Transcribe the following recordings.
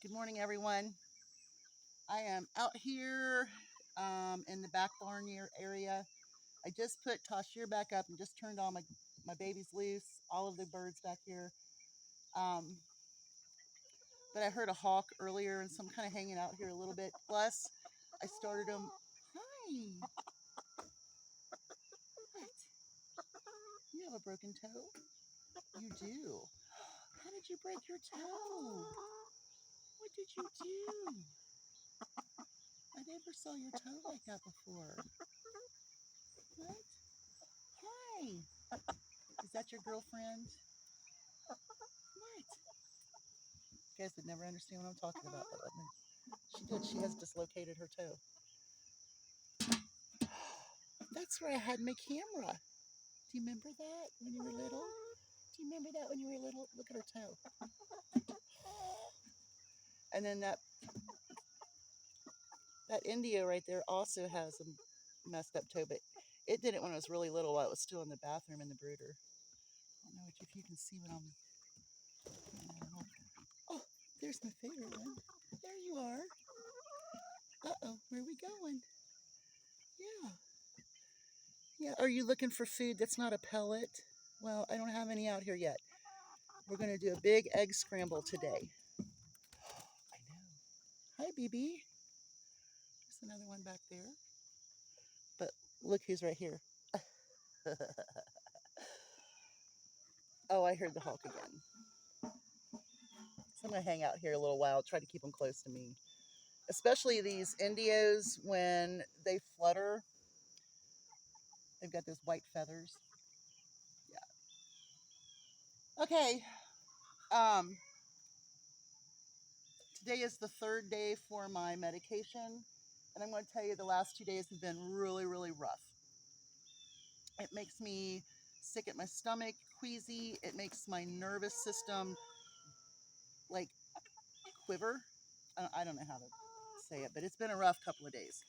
Good morning, everyone. I am out here in the back barn area. I just put Tashir back up and just turned all my babies loose, all of the birds back here. Um, but I heard a hawk earlier, and so I'm kind of hanging out here a little bit. Plus, I started them. Hi. What? You have a broken toe? You do. How did you break your toe? What did you do? I never saw your toe like that before. What? Hi. Is that your girlfriend? What? You guys would never understand what I'm talking about, but let me. She did. She has dislocated her toe. That's where I had my camera. Do you remember that when you were little? Do you remember that when you were little? Look at her toe. And then that Indio right there also has a messed up toe, but it did it when I was really little while it was still in the bathroom in the brooder. I don't know if you can see what I'm. Oh, there's my favorite one. There you are. Uh-oh, where are we going? Yeah. Yeah, are you looking for food that's not a pellet? Well, I don't have any out here yet. We're going to do a big egg scramble today. I know. Hi, BB. There's another one back there. But look who's right here. Oh, I heard the hawk again. So I'm going to hang out here a little while, try to keep them close to me. Especially these Indios, when they flutter, they've got those white feathers. Yeah. Okay. Um, Today is the third day for my medication. And I'm going to tell you the last 2 days have been really, really rough. It makes me sick at my stomach, queasy. It makes my nervous system like quiver. I don't know how to say it, but it's been a rough couple of days.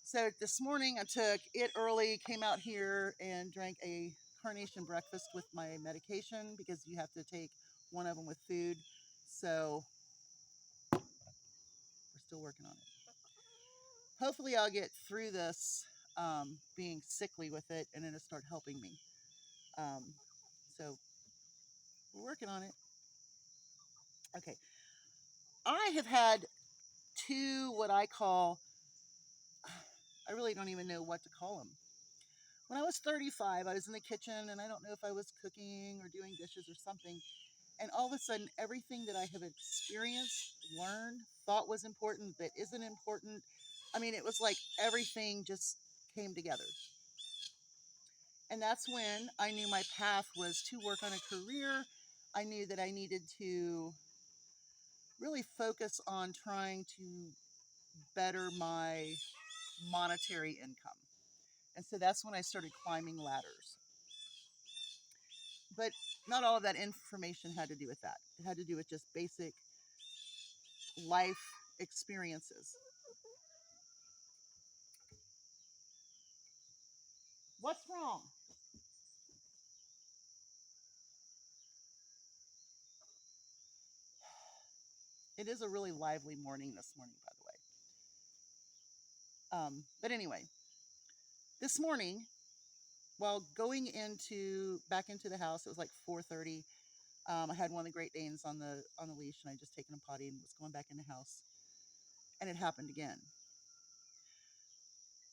So this morning I took it early, came out here and drank a carnation breakfast with my medication because you have to take one of them with food. So we're still working on it. Hopefully I'll get through this being sickly with it and it'll start helping me. So we're working on it. Okay. I have had two what I call, I really don't even know what to call them. When I was 35, I was in the kitchen and I don't know if I was cooking or doing dishes or something. And all of a sudden, everything that I have experienced, learned, thought was important, that isn't important. I mean, it was like everything just came together. And that's when I knew my path was to work on a career. I knew that I needed to really focus on trying to better my monetary income. And so that's when I started climbing ladders. But not all of that information had to do with that. It had to do with just basic life experiences. What's wrong? It is a really lively morning this morning, by the way. But anyway, this morning, while going back into the house, it was like 4:30. I had one of the Great Danes on the leash, and I just taken him potty and was going back in the house, and it happened again.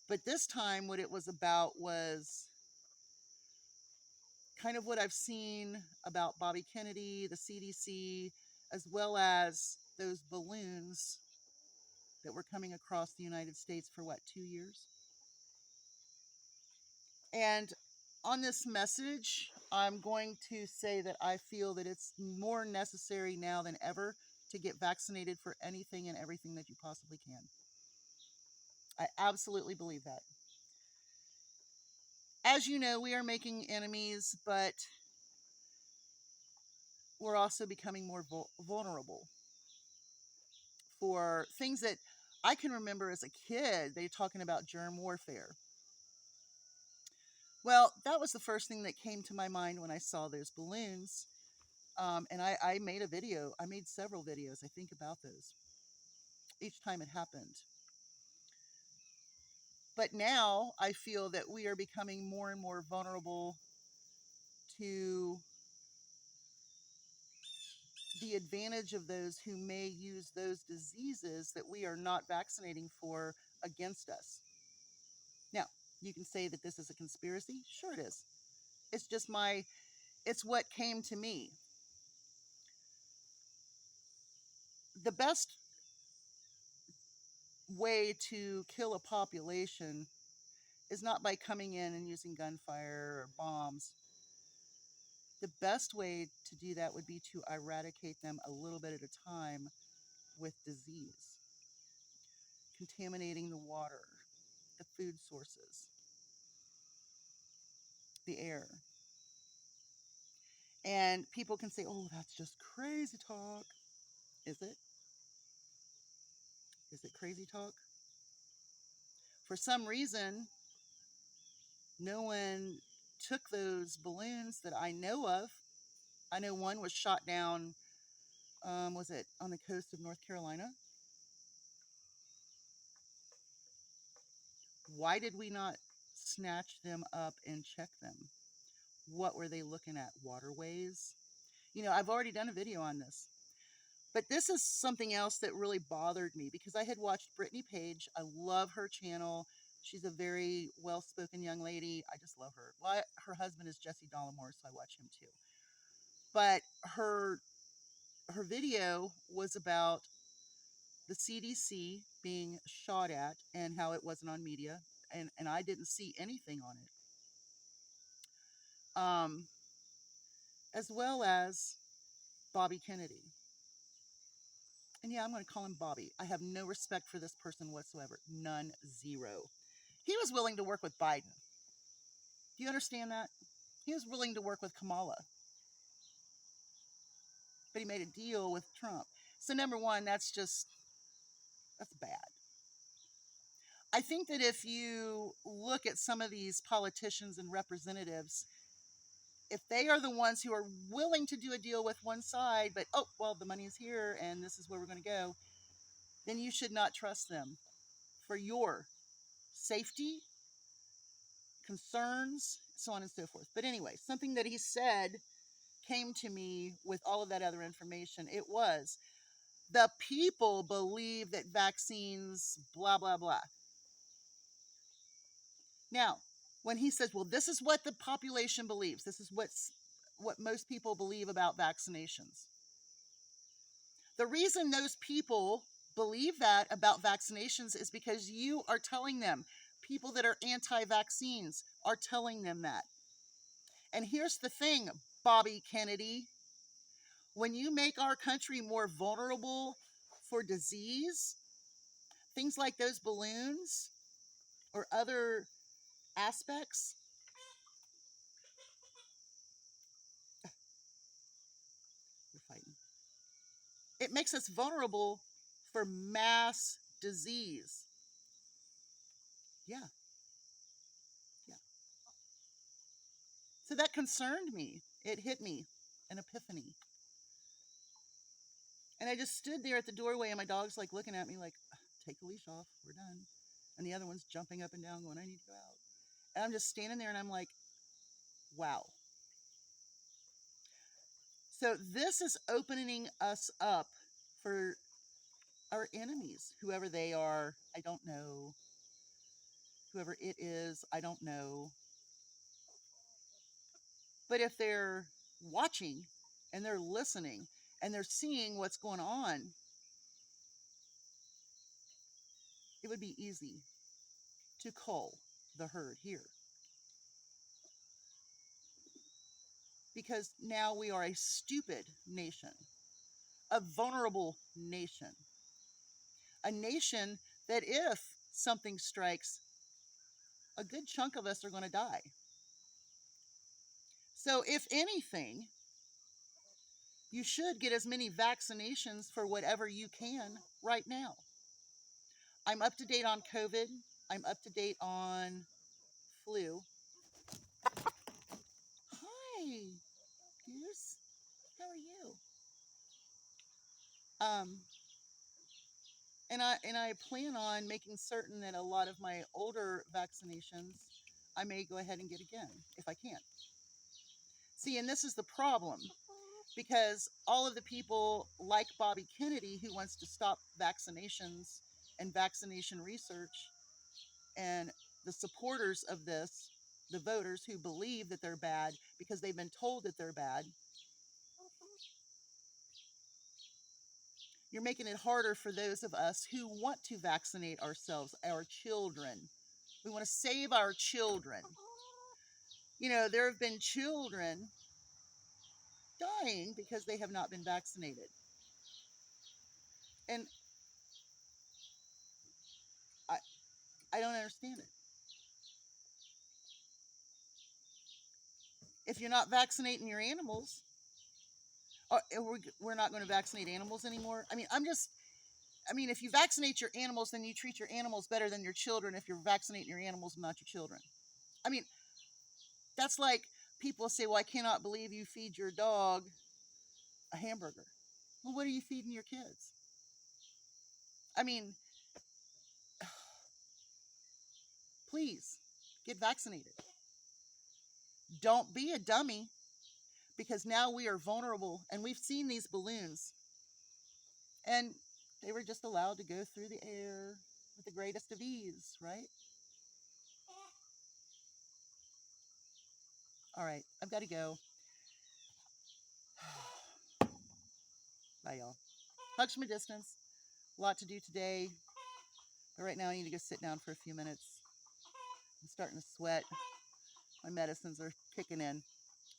But this time, what it was about was kind of what I've seen about Bobby Kennedy, the CDC, as well as those balloons that were coming across the United States for what, 2 years? And on this message, I'm going to say that I feel that it's more necessary now than ever to get vaccinated for anything and everything that you possibly can. I absolutely believe that. As you know, we are making enemies, but we're also becoming more vulnerable for things that I can remember as a kid. They're talking about germ warfare. Well, that was the first thing that came to my mind when I saw those balloons. And I made a video. I made several videos, I think, about those each time it happened. But now I feel that we are becoming more and more vulnerable to the advantage of those who may use those diseases that we are not vaccinating for against us. Now, you can say that this is a conspiracy. Sure it is. It's just it's what came to me. The best way to kill a population is not by coming in and using gunfire or bombs. The best way to do that would be to eradicate them a little bit at a time with disease, contaminating the water, the food sources, the air. And people can say, oh, that's just crazy talk. Is it? Is it crazy talk? For some reason, no one took those balloons that I know of. I know one was shot down, was it on the coast of North Carolina? Why did we not snatch them up and check them? What were they looking at? Waterways? I've already done a video on this. But this is something else that really bothered me because I had watched Brittany Page. I love her channel. She's a very well-spoken young lady. I just love her. Well, her husband is Jesse Dollamore, so I watch him too. But her video was about the CDC being shot at and how it wasn't on media, and I didn't see anything on it. As well as Bobby Kennedy. And yeah, I'm going to call him Bobby. I have no respect for this person whatsoever. None, zero. He was willing to work with Biden. Do you understand that? He was willing to work with Kamala. But he made a deal with Trump. So number one, that's bad. I think that if you look at some of these politicians and representatives, if they are the ones who are willing to do a deal with one side, but, oh, well, the money is here and this is where we're going to go, then you should not trust them for your safety, concerns, so on and so forth. But anyway, something that he said came to me with all of that other information. It was, the people believe that vaccines, blah, blah, blah. Now, when he says, well, this is what the population believes, this is what most people believe about vaccinations. The reason those people believe that about vaccinations is because you are telling them. People that are anti-vaccines are telling them that. And here's the thing, Bobby Kennedy. When you make our country more vulnerable for disease, things like those balloons or other aspects, we're fighting. It makes us vulnerable for mass disease. Yeah. Yeah. So that concerned me. It hit me, an epiphany. And I just stood there at the doorway and my dog's like looking at me like, take the leash off, we're done. And the other one's jumping up and down going, I need to go out. And I'm just standing there and I'm like, wow. So this is opening us up for our enemies, whoever they are, I don't know. Whoever it is, I don't know. But if they're watching and they're listening and they're seeing what's going on, it would be easy to cull the herd here. Because now we are a stupid nation, a vulnerable nation, a nation that if something strikes, a good chunk of us are going to die. So if anything, you should get as many vaccinations for whatever you can right now. I'm up to date on COVID. I'm up to date on flu. Hi, Goose. How are are you? And I plan on making certain that a lot of my older vaccinations I may go ahead and get again if I can. See, and this is the problem, because all of the people like Bobby Kennedy who wants to stop vaccinations and vaccination research, and the supporters of this, the voters who believe that they're bad because they've been told that they're bad, you're making it harder for those of us who want to vaccinate ourselves, our children. We want to save our children. You know, there have been children dying because they have not been vaccinated. And I, I don't understand it. If you're not vaccinating your animals, or we're not going to vaccinate animals anymore. If you vaccinate your animals, then you treat your animals better than your children if you're vaccinating your animals and not your children. I mean, that's like people say, well, I cannot believe you feed your dog a hamburger. Well, what are you feeding your kids? I mean, please get vaccinated. Don't be a dummy, because now we are vulnerable, and we've seen these balloons, and they were just allowed to go through the air with the greatest of ease, right? All right, I've got to go. Bye, y'all. Hugs from a distance. A lot to do today, but right now I need to go sit down for a few minutes. I'm starting to sweat. My medicines are kicking in.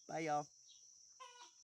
Bye, y'all.